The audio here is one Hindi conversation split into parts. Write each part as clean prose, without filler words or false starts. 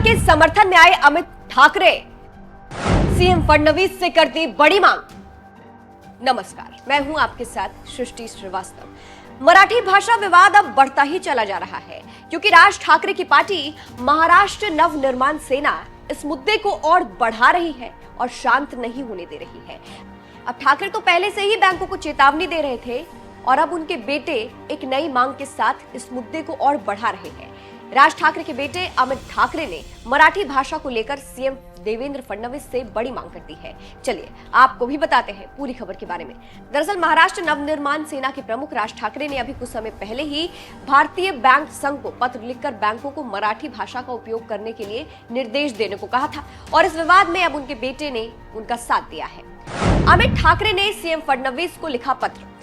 के समर्थन में आए अमित ठाकरे सीएम फडणवीस से करती बड़ी मांग। नमस्कार, मैं हूं आपके साथ सृष्टि श्रीवास्तव। मराठी भाषा विवाद अब बढ़ता ही चला जा रहा है क्योंकि राज ठाकरे की पार्टी महाराष्ट्र नवनिर्माण सेना इस मुद्दे को और बढ़ा रही है और शांत नहीं होने दे रही है। अब ठाकरे तो पहले से ही बैंकों को चेतावनी दे रहे थे और अब उनके बेटे एक नई मांग के साथ इस मुद्दे को और बढ़ा रहे हैं। राज ठाकरे के बेटे अमित ठाकरे ने मराठी भाषा को लेकर सीएम देवेंद्र फडणवीस से बड़ी मांग कर दी है। चलिए आपको भी बताते हैं पूरी खबर के बारे में। दरअसल महाराष्ट्र नवनिर्माण सेना के प्रमुख राज ठाकरे ने अभी कुछ समय पहले ही भारतीय बैंक संघ को पत्र लिखकर बैंकों को मराठी भाषा का उपयोग करने के लिए निर्देश देने को कहा था और इस विवाद में अब उनके बेटे ने उनका साथ दिया है। अमित ठाकरे ने सीएम फडणवीस को लिखा पत्र।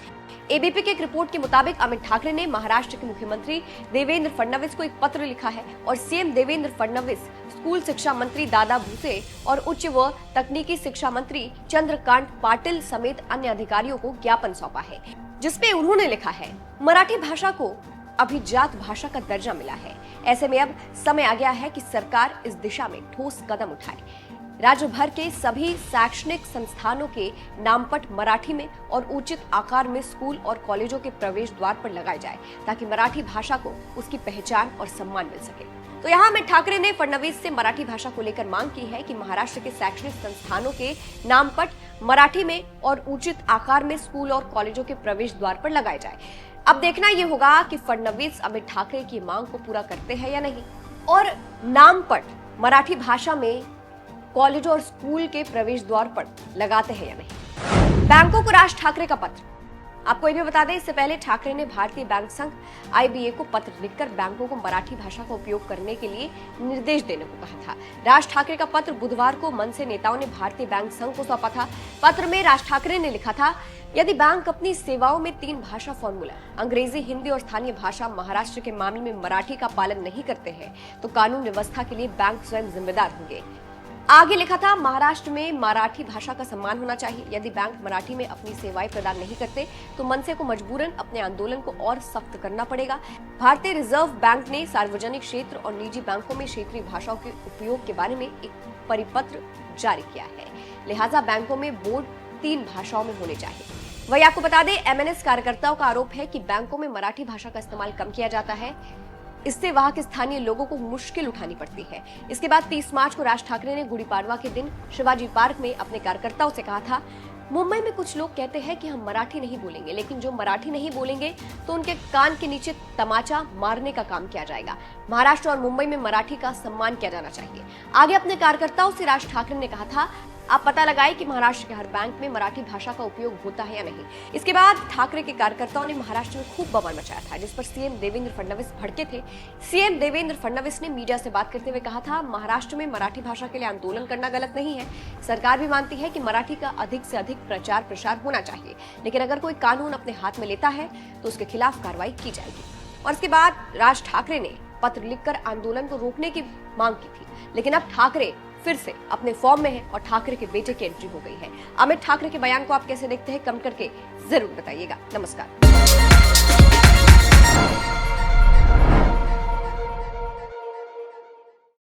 एबीपी की एक रिपोर्ट के मुताबिक अमित ठाकरे ने महाराष्ट्र के मुख्यमंत्री देवेंद्र फडणवीस को एक पत्र लिखा है और सीएम देवेंद्र फडणवीस स्कूल शिक्षा मंत्री दादा भुसे और उच्च व तकनीकी शिक्षा मंत्री चंद्रकांत पाटिल समेत अन्य अधिकारियों को ज्ञापन सौंपा है, जिसमें उन्होंने लिखा है मराठी भाषा को अभिजात भाषा का दर्जा मिला है। ऐसे में अब समय आ गया है कि सरकार इस दिशा में ठोस कदम उठाए। राज्य भर के सभी शैक्षणिक संस्थानों के नामपट मराठी में और उचित आकार में स्कूल और कॉलेजों के प्रवेश द्वार पर लगाए जाए ताकि मराठी भाषा को उसकी पहचान और सम्मान मिल सके। तो यहाँ अमित ठाकरे ने फडणवीस से मराठी भाषा को लेकर मांग की है कि महाराष्ट्र के शैक्षणिक संस्थानों के नामपट मराठी में और उचित आकार में स्कूल और कॉलेजों के प्रवेश द्वार पर लगाए जाए। अब देखना यह होगा कि फडणवीस अमित ठाकरे की मांग को पूरा करते हैं या नहीं और नामपट मराठी भाषा में कॉलेज और स्कूल के प्रवेश द्वार पर लगाते हैं या नहीं। बैंकों को राज ठाकरे का पत्र। आपको ये भी बता दें, इससे पहले ठाकरे ने भारतीय बैंक संघ आईबीए को पत्र लिखकर बैंकों को मराठी भाषा का उपयोग करने के लिए निर्देश देने को कहा था। राज ठाकरे का पत्र बुधवार को मनसे नेताओं ने भारतीय बैंक संघ को सौंपा था। पत्र में राज ठाकरे ने लिखा था, यदि बैंक अपनी सेवाओं में 3 भाषा फॉर्मूला अंग्रेजी, हिंदी और स्थानीय भाषा महाराष्ट्र के मामले में मराठी का पालन नहीं करते हैं तो कानून व्यवस्था के लिए बैंक स्वयं जिम्मेदार होंगे। आगे लिखा था, महाराष्ट्र में मराठी भाषा का सम्मान होना चाहिए। यदि बैंक मराठी में अपनी सेवाएं प्रदान नहीं करते तो मनसे को मजबूरन अपने आंदोलन को और सख्त करना पड़ेगा। भारतीय रिजर्व बैंक ने सार्वजनिक क्षेत्र और निजी बैंकों में क्षेत्रीय भाषाओं के उपयोग के बारे में एक परिपत्र जारी किया है, लिहाजा बैंकों में बोर्ड 3 भाषाओं में होने चाहिए। वही आपको बता दें, एमएनएस कार्यकर्ताओं का आरोप है कि बैंकों में मराठी भाषा का इस्तेमाल कम किया जाता है, इससे वहां के स्थानीय लोगों को मुश्किल उठानी पड़ती है। इसके बाद 30 मार्च को राज ठाकरे ने गुड़ी पाड़वा के दिन शिवाजी पार्क में अपने कार्यकर्ताओं से कहा था, मुंबई में कुछ लोग कहते हैं कि हम मराठी नहीं बोलेंगे, लेकिन जो मराठी नहीं बोलेंगे तो उनके कान के नीचे तमाचा मारने का काम किया जाएगा। महाराष्ट्र और मुंबई में मराठी का सम्मान किया जाना चाहिए। आगे अपने कार्यकर्ताओं से राज ठाकरे ने कहा था, आप पता लगाएं कि महाराष्ट्र के हर बैंक में मराठी भाषा का उपयोग होता है या नहीं। इसके बाद ठाकरे के कार्यकर्ताओं ने महाराष्ट्र में खूब बवाल मचाया था, जिस पर सीएम देवेंद्र फडणवीस भड़के थे। सीएम देवेंद्र फडणवीस ने मीडिया से बात करते हुए कहा था, महाराष्ट्र में मराठी भाषा के लिए आंदोलन करना गलत नहीं है। सरकार भी मानती है कि मराठी का अधिक से अधिक प्रचार प्रसार होना चाहिए, लेकिन अगर कोई कानून अपने हाथ में लेता है तो उसके खिलाफ कार्रवाई की जाएगी। और इसके बाद राज ठाकरे ने पत्र लिखकर आंदोलन को रोकने की मांग की थी, लेकिन अब ठाकरे फिर से अपने फॉर्म में है और ठाकरे के बेटे की एंट्री हो गई है। अमित ठाकरे के बयान को आप कैसे देखते हैं, कमेंट करके जरूर बताइएगा। नमस्कार।